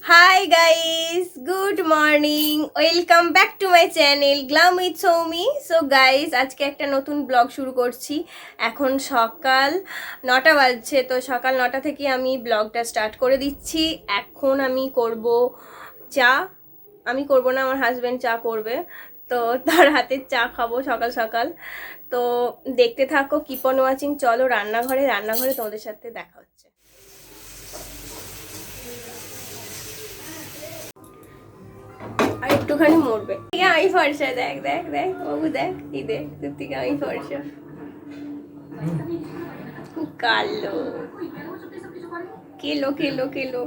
Hi guys, good morning. Welcome back to my channel Glam with Soumi. So guys, আজকে একটা নতুন blog শুরু করছি। এখন সকাল 9টা বাজছে, তো সকাল 9টা থেকে আমি ব্লগটা স্টার্ট করে দিচ্ছি। এখন আমি করব চা। আমি করব না, আমার হাজবেন্ড চা করবে। তো তার হাতের চা খাবো সকাল সকাল। তো দেখতে থাকো, কিপ অন ওয়াচিং। চলো রান্নাঘরে তোমাদের সাথে দেখা হচ্ছে। আর একটুখানি মরবে। আমি ফর্সা, দেখ দেখ দেখ বাবু, দেখ এই দেখ, তোর থেকে আমি ফর্সা। কালো কেলো কেলো কেলো।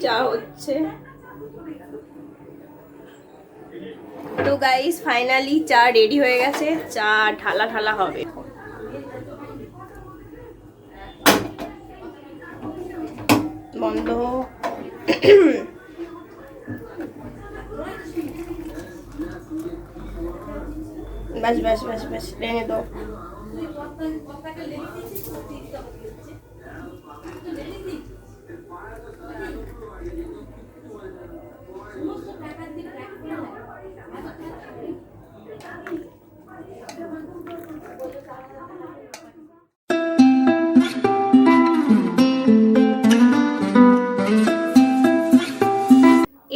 চা হচ্ছে। তো গাইস ফাইনালি চা রেডি হয়ে গেছে, চা ঢালা ঢালা হবে। বন্ধ। বাস বাস বাস বাস, রেনে দো।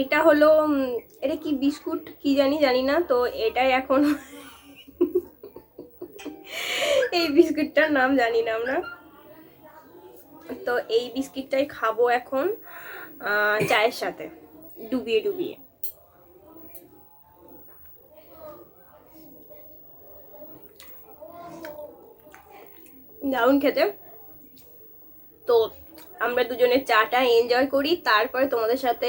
এটা হলো এটা কি বিস্কুট কি জানি না, তো এটাই এখন এই বিস্কুটটার নাম জানি না আমরা। তো এই বিস্কিটটাই খাবো এখন চায়ের সাথে ডুবিয়ে ডুবিয়ে। দারুণ খেতে। তো আমরা দুজনে চাটা এনজয় করি, তারপরে তোমাদের সাথে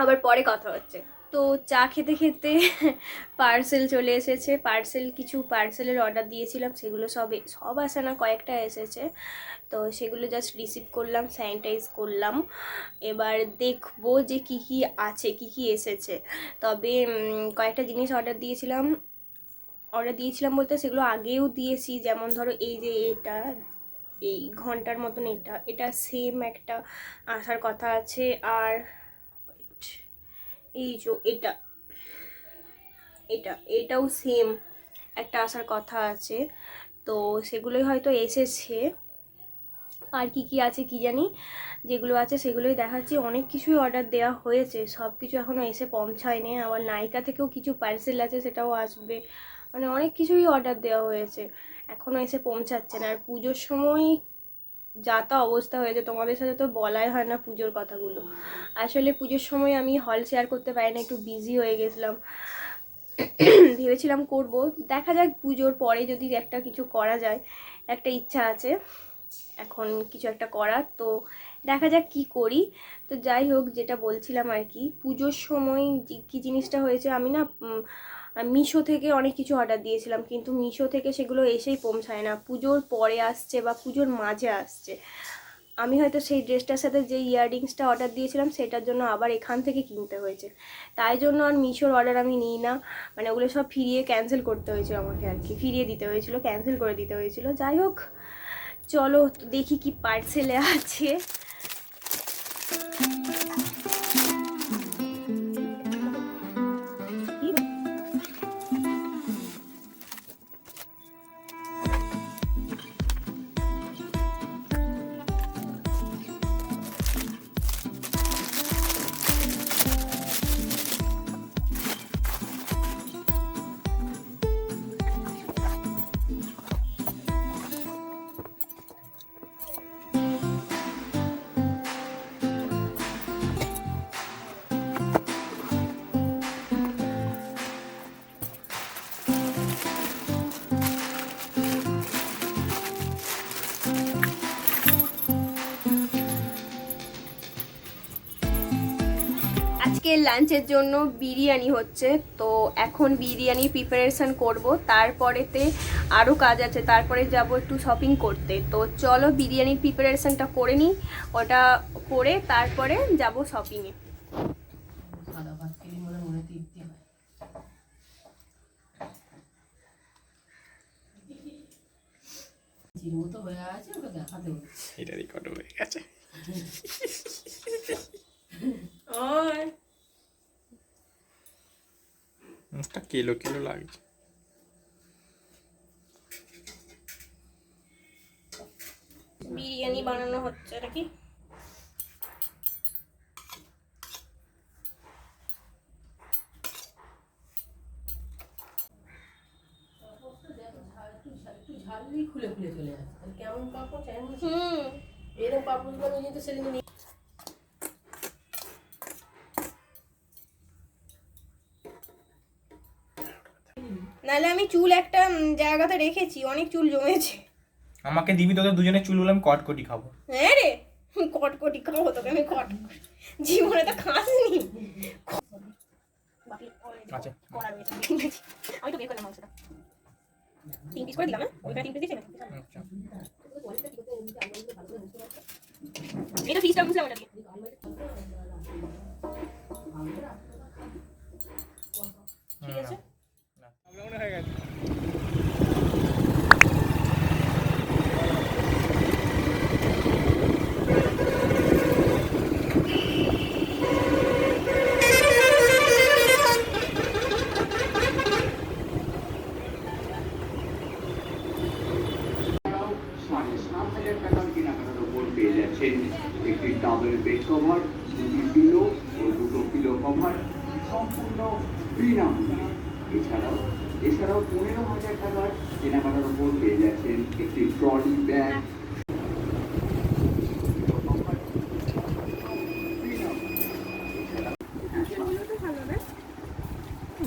আবার পরে কথা হচ্ছে। তো চা খেতে খেতে পার্সেল চলে এসেছে। কিছু পার্সেলের অর্ডার দিয়েছিলাম, সেগুলো সব আসে না, কয়েকটা এসেছে। তো সেগুলো জাস্ট রিসিভ করলাম, স্যানিটাইজ করলাম। এবার দেখবো যে কি কি আছে, কি কি এসেছে। তবে কয়েকটা জিনিস অর্ডার দিয়েছিলাম বলতে সেগুলো আগেও দিয়েছি। যেমন ধরো এই যে এটা, এই ঘন্টার মতন, এটা সেম একটা আসার কথা আছে। আর এই যে এটাও সেম একটা আসার কথা আছে। তো সেগুলোই হয়তো এসেছে। আর কি কি আছে কি জানি, যেগুলো আছে সেগুলোই দেখাচ্ছি। অনেক কিছুই অর্ডার দেওয়া হয়েছে, সব কিছু এখনও এসে পৌঁছায়নি। আবার নাইকা থেকেও কিছু পার্সেল আছে, সেটাও আসবে। মানে অনেক কিছুই অর্ডার দেওয়া হয়েছে, এখনও এসে পৌঁছাচ্ছে না। আর পুজোর সময় যা তা অবস্থা হয়েছে, তোমাদের সাথে তো বলাই হয় না পুজোর কথাগুলো। আসলে পুজোর সময় আমি হল শেয়ার করতে পারি না, একটু বিজি হয়ে গেছিলাম। ভেবেছিলাম করব, দেখা যাক পুজোর পরে যদি একটা কিছু করা যায়। একটা ইচ্ছা আছে এখন কিছু একটা করার, তো দেখা যাক কি করি। তো যাই হোক, যেটা বলছিলাম আর কি, পুজোর সময় কি জিনিসটা হয়েছে, আমি না মিশো থেকে অনেক কিছু অর্ডার দিয়েছিলাম, কিন্তু মিশো থেকে সেগুলো এসেই পৌঁছায় না, পুজোর পরে আসছে বা পুজোর মাঝে আসছে। আমি হয়তো সেই ড্রেসটার সাথে যে ইয়াররিংসটা অর্ডার দিয়েছিলাম সেটার জন্য আবার এখান থেকে কিনতে হয়েছে। তাই জন্য আর মিশোর অর্ডার আমি নিই না। মানে ওগুলো সব ক্যান্সেল করতে হয়েছিল আমাকে আর কি, ফিরিয়ে দিতে হয়েছিল, ক্যান্সেল করে দিতে হয়েছিল। যাই হোক, চলো দেখি কি পার্সেলে আছে। আজকে লাঞ্চের জন্য বিরিয়ানি হচ্ছে, তো এখন বিরিয়ানি প্রিপারেশন করব। তারপরেতে আরও কাজ আছে, তারপরে যাব একটু শপিং করতে। তো চলো বিরিয়ানির প্রিপারেশনটা করে নিই, ওটা করে তারপরে যাব শপিংয়ে। কাঁচির মতো হয়ে আছে, ওটা দেখাতে হচ্ছে। এটা রেকর্ড হয়ে গেছে। আর মুখটা কেলো কেলো লাগছে। বিরিয়ানি বানানো হচ্ছে নাকি? একটু ঝাললেই খুলে খুলে চলে যাচ্ছে। তাহলে কেমন পাপড় চাইনিজ? এরকম পাপড়গুলো আমি কিন্তু সেদিন নিয়ে নাহলে আমি চুল একটা জায়গাতে রেখেছি, অনেক চুল জমেছে। আমাকে দিবি, তোদের দুজনের চুলগুলো আমি কটকটি খাবো। হ্যাঁ রে, কটকটি খাবো তোকে আমি জীবনে তো খাসনি। আচ্ছা আমি তো বের করলাম মাংসটা 3 পিস করে দিলাম। ওইটা 3 পিস দিয়েছি না? আচ্ছা এটা পিসটা বুঝলাম এটা দিয়ে। ঠিক আছে। মনে হয়ে গেছে। একটি ডাবল বেড কভার, 2টি পিলো ও 2টো পিলো কভার সম্পূর্ণ বিনামূল্যে। এছাড়াও 15,000 টাকার কেনাকাটার উপর পেয়ে যাচ্ছেন একটি ট্রলি ব্যাগ।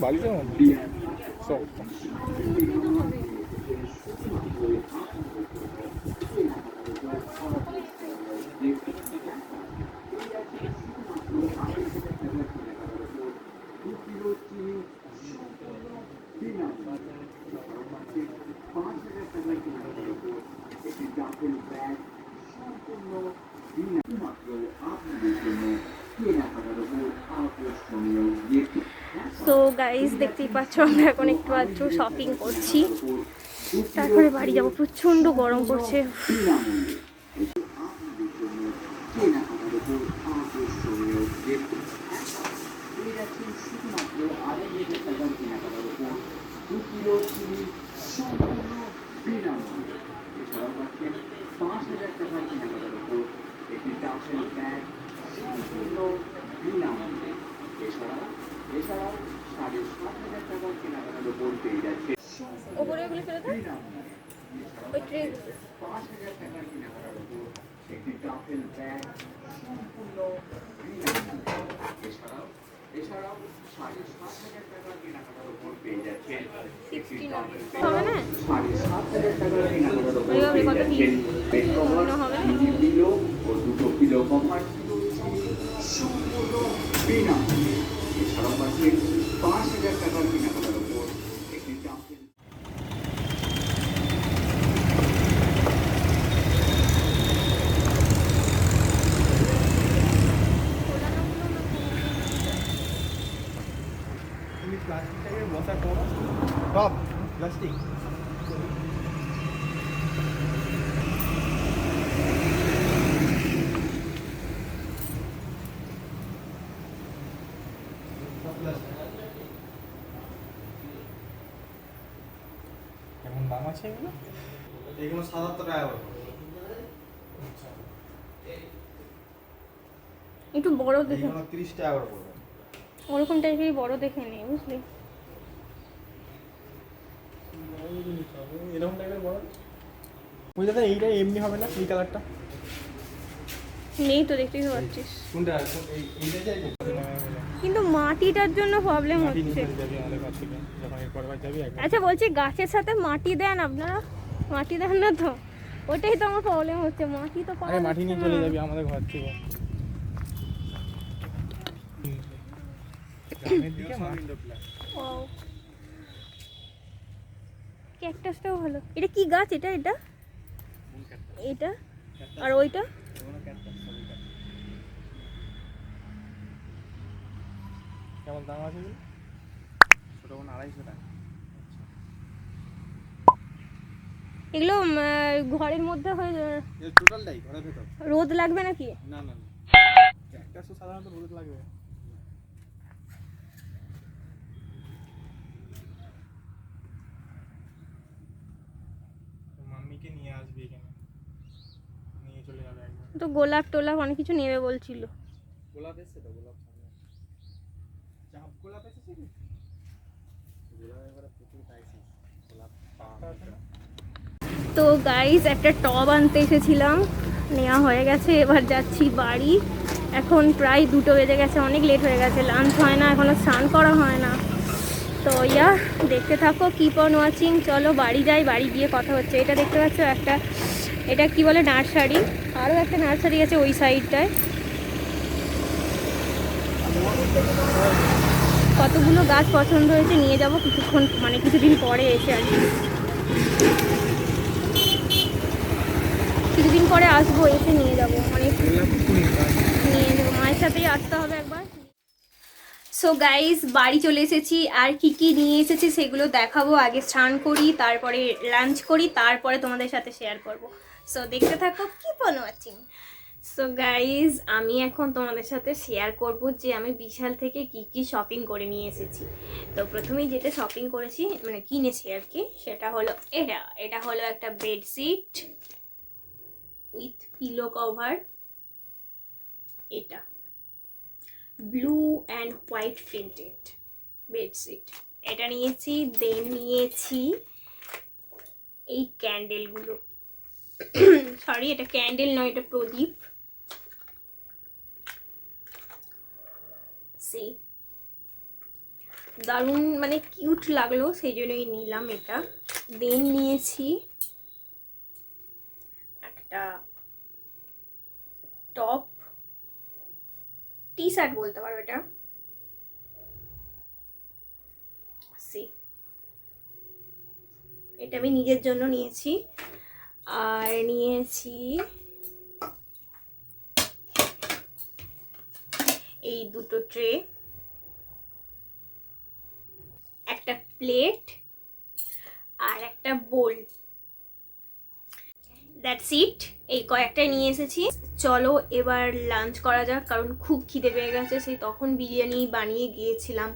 বাড়িতে সব সো গাইস দেখতেই পাচ্ছ আমরা এখন একটু আধটু শপিং করছি, তারপরে বাড়ি যাবো। প্রচন্ড গরম পড়ছে। এছাড়াও 7,500 টাকার কেনাকাটার উপর পেয়ে যাচ্ছে ওপরে ওগুলো ফেলে দাও, ওই ট্রে। 5,000 টাকার কেনাকাটার উপর একটি টাফেল ব্যাগ সম্পূর্ণ বিনামূল্যে। এছাড়াও 7,500 টাকার কেনাকাটার উপর পেয়ে যাচ্ছেন একটি টাফেল ব্যাগ। 7,500 টাকার কেনাকাটার উপর পেয়ে যাচ্ছেন বেড কভার, 2টি পিলো ও 2টো পিলো কভার সম্পূর্ণ বিনামূল্যে। এছাড়াও পাচ্ছেন 5,000 টাকার কেনাকাটার উপর একটি টাফেল। প্লাস্টিকটাকে বসা করো, সব প্লাস্টিক। কেমন দাম আছে এগুলো? এগুলো 77 টাকা করে। একটু বড় দেখে, এগুলো 30 টাকা করে পড়বে। ওরকম টাইপেরই বড় দেখে নেই, বুঝলি? এরকম টাইপের বড়। ওই দাদা এইটা এমনি হবে না, এই কালারটা নেই তো, দেখতেই তো পাচ্ছিস। কোনটা? এইটা চাই। কিন্তু মাটিটার জন্য প্রবলেম মাটি হচ্ছে। নিয়ে যাবি আমাদের কাছ থেকে, যখন এরপর বার যাবি একবার। আচ্ছা বলছি, গাছের সাথে মাটি দেন আপনারা? মাটি দেন না তো? ওটাই তো আমার প্রবলেম হচ্ছে, মাটি তো পাওয়া আরে মাটি নিয়ে যাচ্ছে চলে না। যাবি আমাদের ঘর থেকে। গ্রামের দিকে ও, ক্যাকটাসটাও ভালো। এটা কি গাছ? এটা এটা এটা আর ওইটা কেমন দাম আছে এগুলো? ছোট কোন 250 টাকা। এগুলো ঘরের মধ্যে হয়ে টোটালটাই ঘরের ভেতর। রোদ লাগবে নাকি? না না না, ক্যাকটাস তো সাধারণত রোদ লাগবে। মাম্মিকে নিয়ে আসবি এখানে, নিয়ে চলে যাবে একবার। তো গোলাপ টোলাপ অনেক কিছু নেবে বলছিল। গোলাপ এসছে তো, গোলাপ সামনে চাপ গোলাপ এসেছে কি? গোলাপ এবারে প্রচুর পাইছি, গোলাপ পাওয়া যাচ্ছে না। তো গাইস একটা টব আনতে এসেছিলাম, নেওয়া হয়ে গেছে, এবার যাচ্ছি বাড়ি। এখন প্রায় 2টো বেজে গেছে, অনেক লেট হয়ে গেছে, লাঞ্চ হয় না, এখনও স্নান করা হয় না। তো দেখতে থাকো, কিপ অন ওয়াচিং। চলো বাড়ি যাই, বাড়ি গিয়ে কথা হচ্ছে। এটা দেখতে পাচ্ছ একটা, এটা কি বলে নার্সারি, আরও একটা নার্সারি আছে ওই সাইডটায়। কতগুলো গাছ পছন্দ হয়েছে, নিয়ে যাব কিছুক্ষণ, মানে কিছুদিন পরে এসে আর কি। কিছুদিন পরে আসবো, এসে নিয়ে যাবো, মানে নিয়ে যাবো, মায়ের সাথেই আসতে হবে একবার। সো গাইস বাড়ি চলে এসেছি, আর কি কি নিয়ে এসেছি সেগুলো দেখাবো। আগে স্নান করি, তারপরে লাঞ্চ করি, তারপরে তোমাদের সাথে শেয়ার করব। সো দেখতে থাকো, keep on watching. So guys আমি এখন তোমাদের সাথে শেয়ার করব যে আমি বিশাল থেকে কি কি শপিং করে নিয়ে এসেছি। তো প্রথমেই যেটা শপিং করেছি, মানে কিনেছি আর কি, সেটা হলো এটা হলো একটা বেডশিট উইথ পিলো কভার। এটা blue and white printed bedsheet, এটা নিয়েছি। দেন নিয়েছি এই ক্যান্ডেলগুলো, সরি এটা ক্যান্ডেল নয়, এটা প্রদীপ। দারুণ মানে কিউট লাগলো, সেই জন্যই নিলাম এটা। দেন নিয়েছি একটা টপ, টি শার্ট বলতে পারো এটা, এটা আমি নিজের জন্য নিয়েছি। আর নিয়েছি এই 2টো ট্রে, একটা প্লেট আর একটা বোল। দ্যাটস ইট, এই কয়েকটাই নিয়ে এসেছি। চলো এবার লাঞ্চ করা যাক, কারণ খুব খিদে পেয়ে গেছে, সেই তখন বিরিয়ানি বানিয়ে গিয়েছিলাম,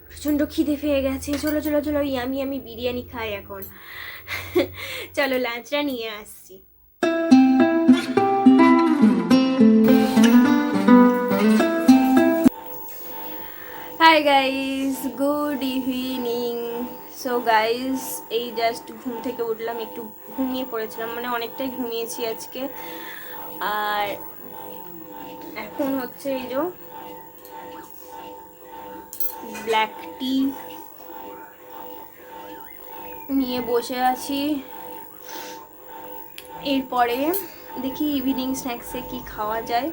প্রচণ্ড খিদে পেয়ে গেছে। চলো চলো চলো, আমি বিরিয়ানি খাই এখন। চলো লাঞ্চটা নিয়ে আসছি। Hi guys, good evening. So guys এই জাস্ট ঘুম থেকে উঠলাম, একটু ঘুমিয়ে পড়েছিলাম, মানে অনেকটাই ঘুমিয়েছি আজকে। আর এখন হচ্ছে এই যে ব্ল্যাক টি নিয়ে বসে আছি। এরপরে দেখি ইভিনিং স্ন্যাক্সে কি খাওয়া যায়।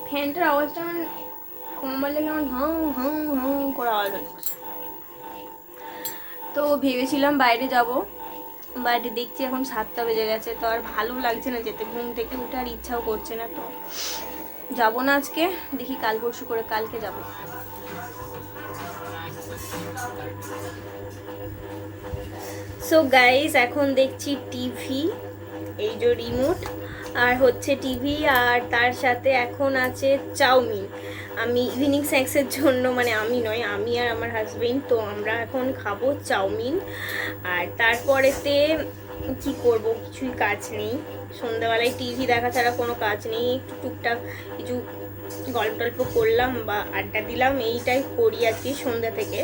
ফ্যানটার আওয়াজটা কমার লেগে আমার হাঁ হাঁ হাঁ করে আওয়াজ হচ্ছে। তো ভেবেছিলাম বাইরে যাব, বাইরে দেখছি এখন 7টা বেজে গেছে, তো আর ভালো লাগছে না যেতে, ঘুম থেকে উঠে আর ইচ্ছাও করছে না, তো যাব না আজকে, দেখি কাল পরশু করে কালকে যাব। সো গাইস এখন দেখছি টিভি, এই যে রিমোট, আর হচ্ছে টিভি, আর তার সাথে এখন আছে চাউমিন। আমি ইভিনিং স্ন্যাক্সের জন্য, মানে আমি নয়, আমি আর আমার হাজবেন্ড, তো আমরা এখন খাবো চাউমিন। আর তারপরেতে কি করব, কিছুই কাজ নেই, সন্ধ্যাবেলায় টিভি দেখা ছাড়া কোনো কাজ নেই, একটু টুকটাক কিছু গল্প টল্প করলাম বা আড্ডা দিলাম, এইটাই করি আর কি সন্ধ্যা থেকে।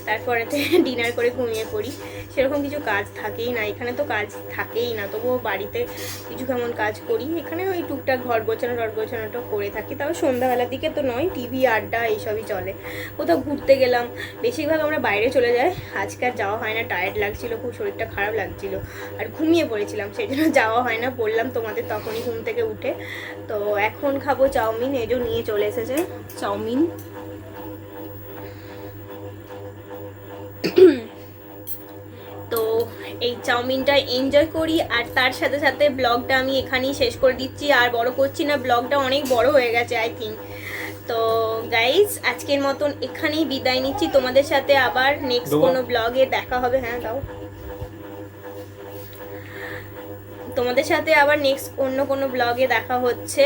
তারপরেতে ডিনার করে ঘুমিয়ে পড়ি, সেরকম কিছু কাজ থাকেই না, এখানে তো কাজ থাকেই না, তবুও বাড়িতে কিছু কেমন কাজ করি, এখানে ওই টুকটাক ঘর গোছানোটা করে থাকি, তাও সন্ধ্যাবেলার দিকে তো নয়, টিভি আড্ডা এইসবই চলে। কোথাও ঘুরতে গেলাম, বেশিরভাগ আমরা বাইরে চলে যাই, আজকে আর যাওয়া হয় না, টায়ার্ড লাগছিলো খুব, শরীরটা খারাপ লাগছিলো আর ঘুমিয়ে পড়েছিলাম, সেই জন্য যাওয়া হয় না, বললাম তোমাদের তখনই ঘুম থেকে উঠে। তো এখন খাবো চাউমিন, এই যে নিয়ে চলে এসেছে চাউমিন। তো এই চাউমিনটা এনজয় করি, আর তার সাথে সাথে ব্লগটা আমি এখানেই শেষ করে দিচ্ছি, আর বড় করছি না, ব্লগটা অনেক বড় হয়ে গেছে আই থিঙ্ক। তো গাইজ আজকের মতন এখানেই বিদায় নিচ্ছি, তোমাদের সাথে আবার নেক্সট কোনো ব্লগে দেখা হবে। হ্যাঁ দাও, তোমাদের সাথে আবার নেক্সট অন্য কোনো ব্লগে দেখা হচ্ছে।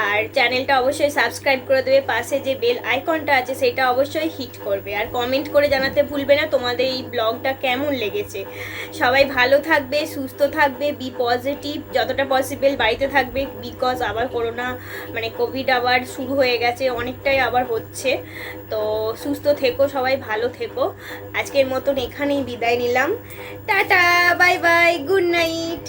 আর চ্যানেলটা অবশ্যই সাবস্ক্রাইব করে দেবে, পাশে যে বেল আইকনটা আছে সেটা অবশ্যই হিট করবে, আর কমেন্ট করে জানাতে ভুলবে না তোমাদের এই ব্লগটা কেমন লেগেছে। সবাই ভালো থাকবে, সুস্থ থাকবে, বি পজিটিভ, যতটা পসিবল বাড়িতে থাকবে, বিকজ আবার করোনা মানে কোভিড আবার শুরু হয়ে গেছে, অনেকটাই আবার হচ্ছে। তো সুস্থ থেকো, সবাই ভালো থেকো। আজকের মতন এখানেই বিদায় নিলাম। Tata, bye bye, good night.